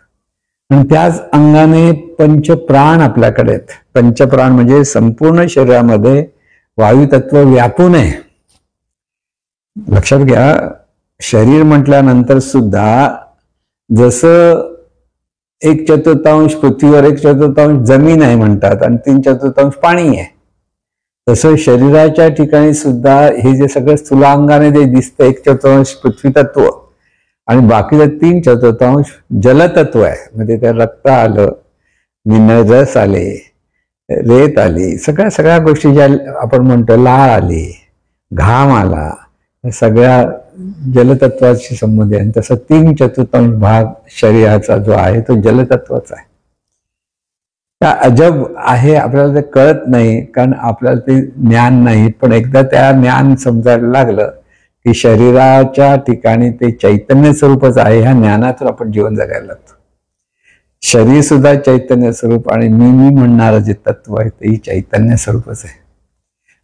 आणि त्याच अंगाने पंचप्राण आपल्याकडे आहेत. पंचप्राण म्हणजे संपूर्ण शरीरामध्ये वायुतत्व व्यापून आहे. लक्षात घ्या, शरीर म्हटल्यानंतर सुद्धा जसं 1/4 पृथ्वीवर 1/4 जमीन आहे म्हणतात आणि 3/4 पाणी आहे, तसं शरीराच्या ठिकाणी सुद्धा हे जे सगळं स्थूलांगाने जे दिसतं 1/4 पृथ्वी तत्व आणि बाकीचं 3/4 जलतत्व आहे. म्हणजे त्या रक्त आलं, मिनरल रस आले, रेत आली, सगळ्या गोष्टी ज्या आपण म्हणतो, लाळ आली, घाम आला, सगळ्या जलतत्वाशी संबंध आहे. तसं 3/4 भाग शरीराचा जो आहे तो जलतत्वाचा आहे. त्या अजब आहे, आपल्याला ते कळत नाही कारण आपल्याला ते ज्ञान नाही. पण एकदा त्या ज्ञान समजायला लागलं की शरीराच्या ठिकाणी ते चैतन्य स्वरूपच आहे, ह्या ज्ञानातून आपण जीवन जगायला लागतो. शरीर सुद्धा चैतन्य स्वरूप आणि मी म्हणणारं जे तत्व आहे तेही चैतन्य स्वरूपच आहे.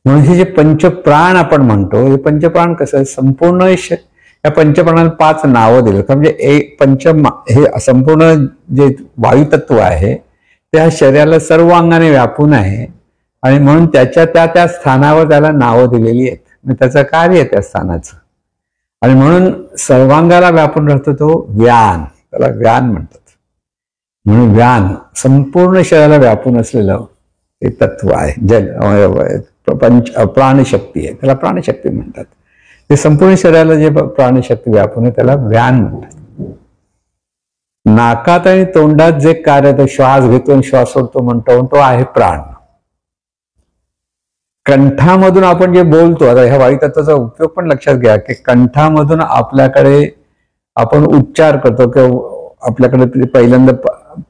म्हणून हे जे पंचप्राण आपण म्हणतो, हे पंचप्राण कसं आहे, संपूर्ण या पंचप्राणाला 5 नावं दिली. म्हणजे हे संपूर्ण जे वायुतत्व आहे त्या शरीराला सर्व अंगाने व्यापून आहे आणि म्हणून त्याच्या त्या स्थानावर त्याला नावं दिलेली आहेत. त्याचं कार्य आहे त्या स्थानाचं आणि म्हणून सर्वांगाला व्यापून राहतो तो व्यान, त्याला व्यान म्हणतात. म्हणून व्यान संपूर्ण शरीराला व्यापून असलेलं ते तत्व आहे. प्राणशक्ती आहे, त्याला प्राणशक्ती म्हणतात. ते संपूर्ण शरीराला जे प्राणशक्ती व्यापून आहे त्याला व्यान म्हणतात. नाकात आणि तोंडात जे कार्य, तो श्वास घेतो आणि श्वास सोडतो म्हणतो, तो आहे प्राण. कंठामधून आपण जे बोलतो, आता ह्या वायुतत्वाचा उपयोग पण लक्षात घ्या की कंठामधून आपल्याकडे आपण उच्चार करतो किंवा आपल्याकडे पहिल्यांदा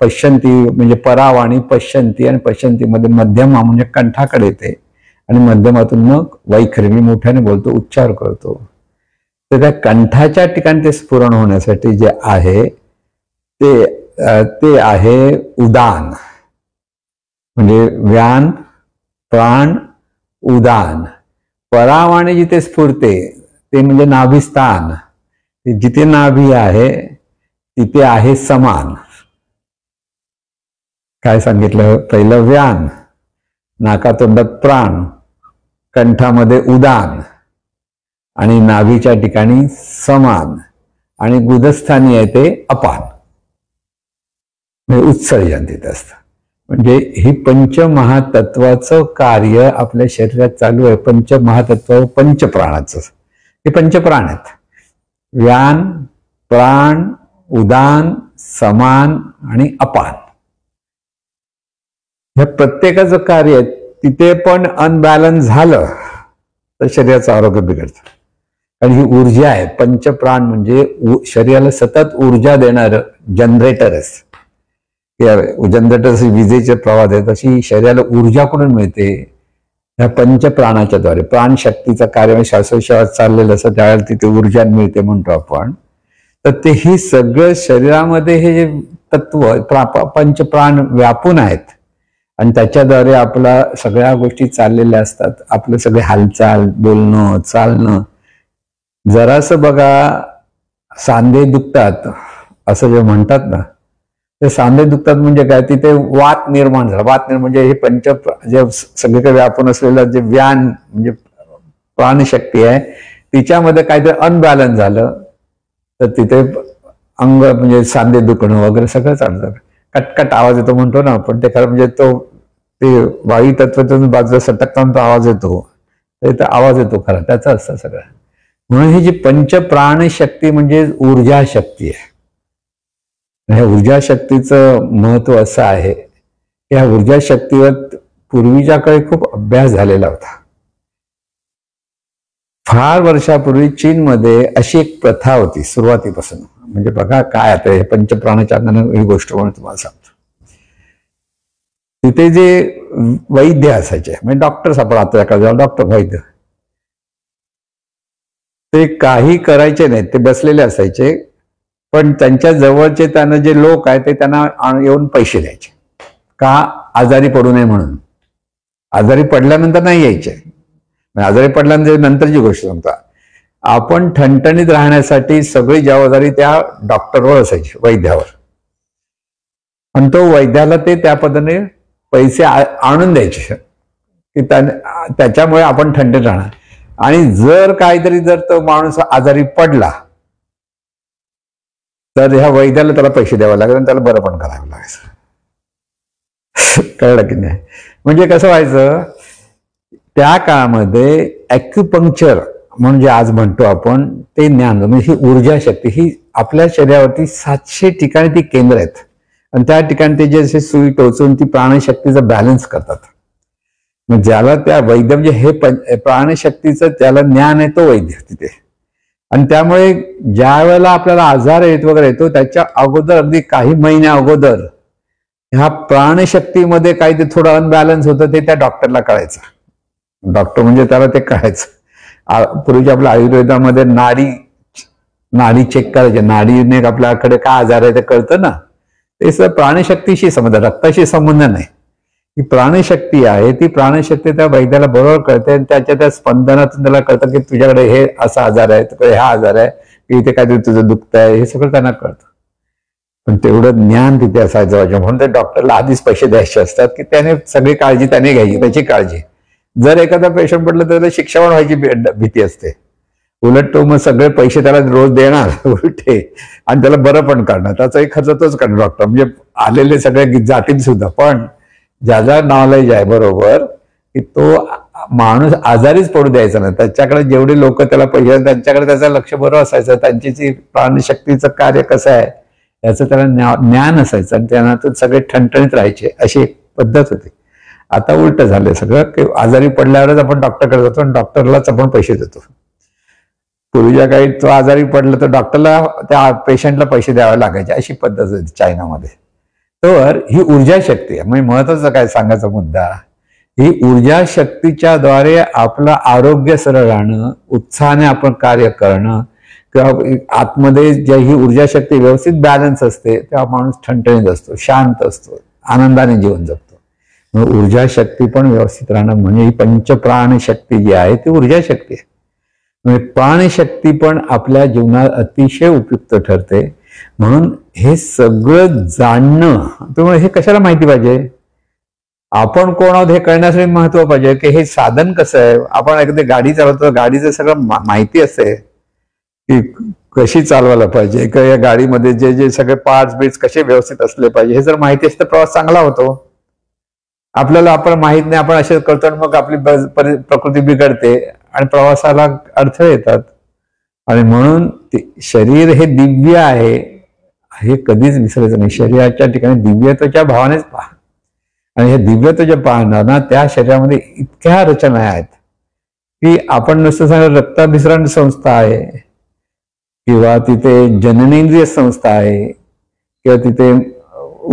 पश्यंती म्हणजे परावाणी पश्यंती आणि पश्यंतीमध्ये मध्यमा म्हणजे कंठाकडे येते आणि मध्यमातून मग वैखरी मी मोठ्याने बोलतो, उच्चार करतो. तर त्या कंठाच्या ठिकाणी ते स्फुरण होण्यासाठी जे आहे ते आहे उदान. म्हणजे व्यान, प्राण, उदान. परावाणी जिथे स्फुरते ते म्हणजे नाभिस्थान. जिथे नाभी आहे तिथे आहे समान. काय सांगितलं, पहिलं व्यान, नाकातोंडात प्राण, कंठामध्ये उदान आणि नाभीच्या ठिकाणी समान आणि गुदस्थानी आहे ते अपान, म्हणजे उत्सर्जन तिथं असतं. म्हणजे ही पंचमहातत्वाचं कार्य आपल्या शरीरात चालू आहे. पंचमहातत्व पंचप्राणाचं, हे पंचप्राण आहेत. व्यान, प्राण, उदान, समान आणि अपान. ह्या प्रत्येकाचं कार्य तिथे पण अनबॅलन्स झालं तर शरीराचं आरोग्य बिघडतं. कारण ही ऊर्जा आहे. पंचप्राण म्हणजे शरीराला सतत ऊर्जा देणारं जनरेटर असतं. जनरेटर विजेचे प्रवाह देत, अशी शरीराला ऊर्जा कुठून मिळते? ह्या पंचप्राणाच्या द्वारे. प्राणशक्तीचं कार्य श्वासोश्वास चाललेलं असं त्यावेळेला तिथे ऊर्जा मिळते म्हणतो आपण. तर ते ही सगळं शरीरामध्ये हे जे तत्व पंचप्राण व्यापून आहेत आणि त्याच्याद्वारे आपला सगळ्या गोष्टी चाललेल्या असतात. आपलं सगळे हालचाल, बोलणं, चालणं. जरासं बघा, सांधे दुखतात असं जे म्हणतात ना, ते सांधे दुखतात म्हणजे काय? तिथे वात निर्माण झाला. वात निर्माण म्हणजे हे जे सगळीकडे व्यापून असलेलं जे व्यान म्हणजे प्राणशक्ती आहे, तिच्यामध्ये काहीतरी अनबॅलन्स झालं तर तिथे अंग म्हणजे सांधे दुखणं वगैरे सगळं चालतं. कटकट आवाज येतो म्हणतो ना आपण, ते खरं म्हणजे ते वायू तत्वातून बाजूला सटकताना तो आवाज येतो, तर आवाज येतो खरा, त्याचा असतं सगळं. म्हणून ही जी पंचप्राण शक्ती म्हणजे ऊर्जा शक्ती आहे. ह्या ऊर्जा शक्तीचं महत्व असं आहे की ह्या ऊर्जा शक्तीवर पूर्वीच्या काळी खूप अभ्यास झालेला होता. फार वर्षापूर्वी चीनमध्ये अशी एक प्रथा होती सुरुवातीपासून. म्हणजे बघा काय आता हे पंचप्राणाच्या ही गोष्ट म्हणून तुम्हाला सांगतो. तिथे जे वैद्य असायचे, म्हणजे डॉक्टर्स, आपण आता एखाद्या डॉक्टर वैद्य, ते काही करायचे नाहीत, ते बसलेले असायचे. पण त्यांच्या जवळचे त्यांना जे लोक आहेत ते त्यांना येऊन पैसे द्यायचे. का? आजारी पडू नये म्हणून. आजारी पडल्यानंतर नाही यायचे. आजारी पडल्यानंतर नंतरची गोष्ट सांगता. आपण ठणठणीत राहण्यासाठी सगळी जबाबदारी त्या डॉक्टरवर असायची, वैद्यावर. आणि तो वैद्याला ते त्या पद्धतीने पैसे आणून द्यायचे की त्याच्यामुळे आपण ठणठणीत राहणार. आणि जर काहीतरी जर तो माणूस आजारी पडला तर ह्या वैद्याला त्याला पैसे द्यावे लागेल आणि त्याला बरं पण करावं लागायचं. कळलं की नाही? म्हणजे कसं व्हायचं, त्या काळामध्ये ॲक्युपंक्चर म्हणून जे आज म्हणतो आपण ते ज्ञान, म्हणजे ही ऊर्जा शक्ती ही आपल्या शरीरावरती 700 ठिकाणी ती केंद्र आहेत. आणि त्या ठिकाणी ते जे असे सुई टोचून ती प्राणशक्तीचा बॅलन्स करतात. मग ज्याला त्या वैद्य म्हणजे हे प्राणशक्तीचं त्याला ज्ञान आहे तो वैद्य तिथे. आणि त्यामुळे ज्या वेळेला आपल्याला आजार वगैरे येतो त्याच्या अगोदर, अगदी काही महिन्या अगोदर, ह्या प्राणशक्तीमध्ये काही ते थोडं अनबॅलन्स होतं ते त्या डॉक्टरला कळायचं. डॉक्टर म्हणजे त्याला ते कळायचं. पूर्वीच्या आपल्या आयुर्वेदामध्ये नाडी चेक करायचे. नाडीने आपल्याकडे काय आजार आहे ते कळतं ना. ते सगळं प्राणशक्तीशी संबंध, रक्ताशी संबंध नाही. ही प्राणशक्ती आहे, ती प्राणशक्ती त्या वैद्याला बरोबर कळते आणि त्याच्या त्या स्पंदनातून त्याला कळतं की तुझ्याकडे हे असा आजार आहे, तुझ्याकडे हा आजार आहे, की इथे काहीतरी तुझं दुखतं आहे, हे सगळं त्यांना कळतं. पण तेवढं ज्ञान तिथे असायचं. म्हणून ते डॉक्टरला आधीच पैसे द्यायचे असतात की त्याने सगळी काळजी त्याने घ्यायची, त्याची काळजी. जर एखादा पेशंट पडलं तर शिक्षा पण व्हायची भीती असते. उलट तो मग सगळे पैसे त्याला रोज देणार उलटे आणि त्याला बरं पण करणार, त्याचाही खर्च तोच करणार डॉक्टर. म्हणजे आलेले सगळे जातील सुद्धा. पण ज्याचा नॉलेज आहे बरोबर की तो माणूस आजारीच पडू द्यायचा नाही. त्याच्याकडे जेवढे लोक त्याला पैसे, त्यांच्याकडे त्याचं लक्ष बरं असायचं. त्यांची प्राणशक्तीचं कार्य कसं आहे याचं त्याला ज्ञान असायचं आणि त्यांना सगळे ठणठणीत राहायचे. अशी एक पद्धत होती. आता उलट झालं सगळं की आजारी पडल्यावरच आपण डॉक्टरकडे जातो आणि डॉक्टरलाच आपण पैसे देतो. पूर्वीच्या काळी तो आजारी पडला तर डॉक्टरला त्या पेशंटला पैसे द्यावे लागायचे, अशी पद्धत होती चायनामध्ये. तर ही ऊर्जा शक्ती आहे. म्हणजे महत्वाचं काय सांगायचा मुद्दा, ही ऊर्जा शक्तीच्या द्वारे आपलं आरोग्य सरळ राहणं, उत्साहाने आपण कार्य करणं, किंवा आतमध्ये ज्या ही ऊर्जा शक्ती व्यवस्थित बॅलन्स असते तेव्हा माणूस ठणठणीत असतो, शांत असतो, आनंदाने जीवन जगतो. ऊर्जा शक्ती पण व्यवस्थित राहणं म्हणजे ही पंचप्राण शक्ती जी आहे ती ऊर्जा शक्ती आहे. म्हणजे प्राणशक्ती पण आपल्या जीवनात अतिशय उपयुक्त ठरते. म्हणून हे सगळं जाणणं, तुम्हाला हे कशाला माहिती पाहिजे? आपण कोण आहोत हे कळण्यासाठी महत्व पाहिजे की हे साधन कसं आहे. आपण एखादी गाडी चालवतो, गाडीचं सगळं माहिती असते की कशी चालवायला पाहिजे, किंवा या गाडीमध्ये जे जे सगळे पार्ट्स बिट्स कसे व्यवस्थित असले पाहिजे, हे जर माहिती असतं प्रवास चांगला होतो. आपल्याला आपण माहित नाही, आपण असे करतो, मग आपली प्रकृती बिघडते आणि प्रवासाला अडथळे येतात. आणि म्हणून शरीर हे दिव्य आहे हे कधीच विसरायचं नाही. शरीराच्या ठिकाणी दिव्यत्वाच्या भावानेच पहा. आणि हे दिव्यत्वाच्या पाहणार त्या शरीरामध्ये इतक्या रचना आहेत की आपण नुसतं सांगा रक्ताभिसरण संस्था आहे, किंवा तिथे जननेंद्रिय संस्था आहे, किंवा तिथे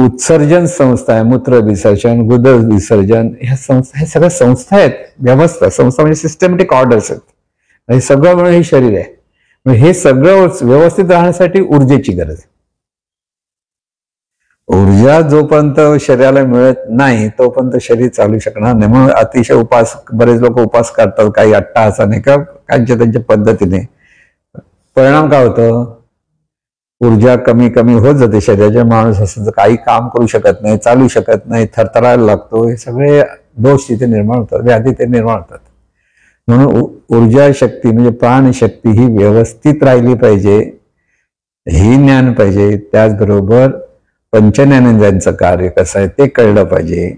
उत्सर्जन संस्था आहे, मूत्र विसर्जन, गुद विसर्जन, ह्या संस्था, हे सगळ्या संस्था आहेत. व्यवस्था संस्था म्हणजे सिस्टमॅटिक ऑर्डर्स आहेत. हे सगळं मिळून हे शरीर आहे. हे सगळं व्यवस्थित राहण्यासाठी ऊर्जेची गरज आहे. ऊर्जा जोपर्यंत शरीराला मिळत नाही तोपर्यंत शरीर चालू शकणार नाही. म्हणून अतिशय उपास, बरेच लोक उपास करतात, काही अट्टहासाने किंवा त्यांच्या त्यांच्या पद्धतीने. परिणाम काय होतं, ऊर्जा कमी कमी होत जाते शरीराच्या. माणूस असं काही काम करू शकत नाही, चालू शकत नाही, थरथरायला लागतो. हे सगळे दोष तिथे निर्माण होतात, व्याधी ते निर्माण होतात. म्हणून ऊर्जा शक्ती म्हणजे प्राणशक्ती ही व्यवस्थित राहिली पाहिजे, ही ज्ञान पाहिजे. त्याचबरोबर पंचज्ञानेंद्रियांचं कार्य कसं आहे ते कळलं पाहिजे.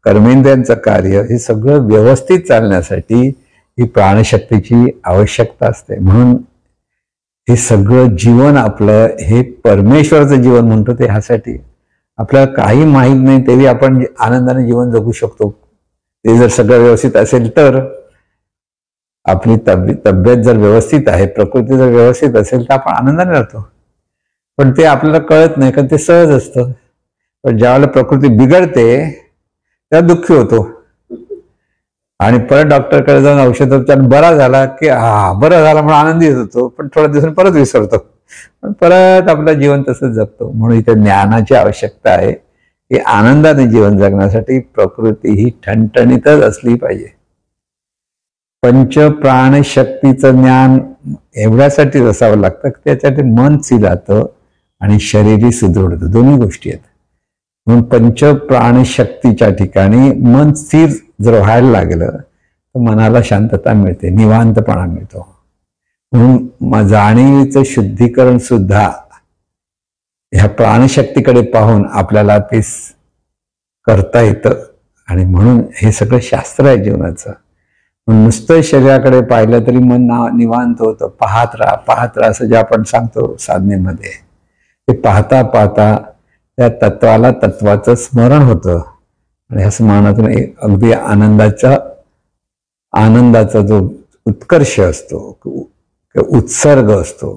कर्मेंद्रियांचं कार्य हे सगळं व्यवस्थित चालण्यासाठी ही प्राणशक्तीची आवश्यकता असते. म्हणून हे सगळं जीवन आपलं हे परमेश्वराचं जीवन म्हणतो ते ह्यासाठी. आपल्याला काही माहीत नाही तरी आपण आनंदाने जीवन जगू शकतो. ते जर सगळं व्यवस्थित असेल तर. आपली तब्येत जर व्यवस्थित आहे, प्रकृती जर व्यवस्थित असेल तर आपण आनंदाने राहतो. पण ते आपल्याला कळत नाही, कारण ते सहज असतं. पण ज्यावेळेला प्रकृती बिघडते त्या दुःखी होतो आणि परत डॉक्टरकडे जाऊन औषधोपचार बरा झाला की बरा झाला म्हणून आनंदी होतो, पण थोड्या दिवसांनी परत विसरतो, पण परत आपलं जीवन तसंच जगतो. म्हणून इथे ज्ञानाची आवश्यकता आहे की आनंदाने जीवन जगण्यासाठी प्रकृती ही ठणठणीतच असली पाहिजे. पंच प्राण शक्तीचं ज्ञान एवढ्यासाठीच असावं लागतं की त्याच्यासाठी मन स्थिर राहतं आणि शरीरही सुदृढ होतं. दोन्ही गोष्टी आहेत. म्हणून पंच प्राण शक्तीच्या ठिकाणी मन स्थिर जर व्हायला लागलं तर मनाला शांतता मिळते, निवांतपणा मिळतो. म्हणून जाणीवेचं शुद्धीकरण सुद्धा ह्या प्राणशक्तीकडे पाहून आपल्याला ते करता येतं. आणि म्हणून हे सगळं शास्त्र आहे जीवनाचं. नुसतं शरीराकडे पाहिलं तरी मन निवांत होतं. पाहत राहा असं जे आपण सांगतो साधनेमध्ये, ते पाहता पाहता त्या तत्वाला तत्वाचं स्मरण होतं. आणि ह्या स्मरणातून अगदी आनंदाचा जो उत्कर्ष असतो, उत्सर्ग असतो,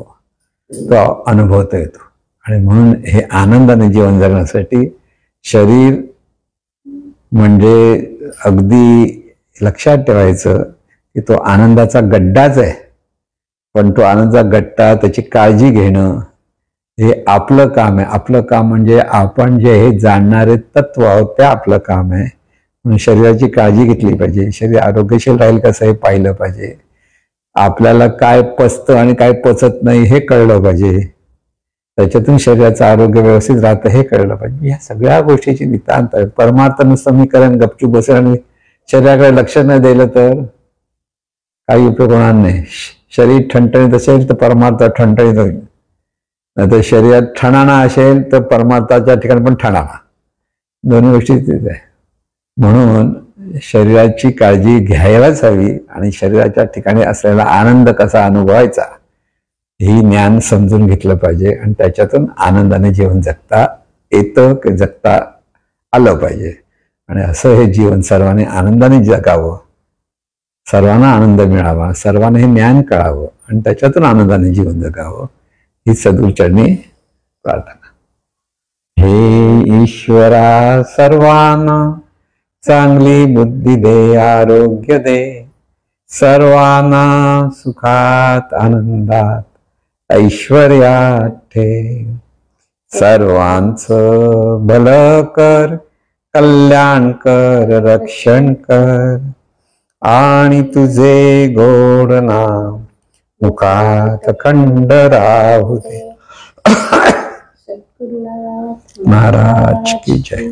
तो अनुभवता येतो. आणि म्हणून हे आनंदाने जीवन जगण्यासाठी शरीर म्हणजे अगदी लक्षात ठेवायचं की तो आनंदाचा गड्डाच आहे. पण तो आनंदाचा गड्डा, त्याची काळजी घेणं हे आपलं काम आहे. आपलं काम म्हणजे आपण जे हे जाणणारे तत्व आहोत ते आपलं काम आहे. म्हणून शरीराची काळजी घेतली पाहिजे. शरीर आरोग्यशील राहील कसं हे पाहिलं पाहिजे. आपल्याला काय पचतं आणि काय पचत नाही हे कळलं पाहिजे. त्याच्यातून शरीराचं आरोग्य व्यवस्थित राहतं हे कळलं पाहिजे. या सगळ्या गोष्टीची नितांत आहे. परमार्थ नुसतं मी करेन गपचूप बसेल आणि शरीराकडे लक्ष न दिलं तर काही उपयोग होणार नाही. शरीर ठणठणीत असेल तर परमार्थ ठणठणीत होईल, नाहीतर शरीरात ठणाणा असेल तर परमार्थाच्या ठिकाणी पण ठणाणा. दोन्ही गोष्टी तिथे आहे. म्हणून शरीराची काळजी घ्यायलाच हवी आणि शरीराच्या ठिकाणी असलेला आनंद कसा अनुभवायचा हे ज्ञान समजून घेतलं पाहिजे. आणि त्याच्यातून आनंदाने जीवन जगता येतं की जगता आलं पाहिजे. आणि असं हे जीवन सर्वांनी आनंदाने जगावं, सर्वांना आनंद मिळावा, सर्वांना हे ज्ञान कळावं आणि त्याच्यातून आनंदाने जीवन जगावं ही सद्गुरूचरणी प्रार्थना. हे ईश्वरा सर्वांना चांगली बुद्धी दे, आरोग्य दे, सर्वांना सुखात आनंदात ऐश्वर्यात ठेव. सर्वांचं भलं कर, कल्याण कर, रक्षण कर आणि तुझे गोड नाम मुखात अखंड राहू दे. महाराज की जय.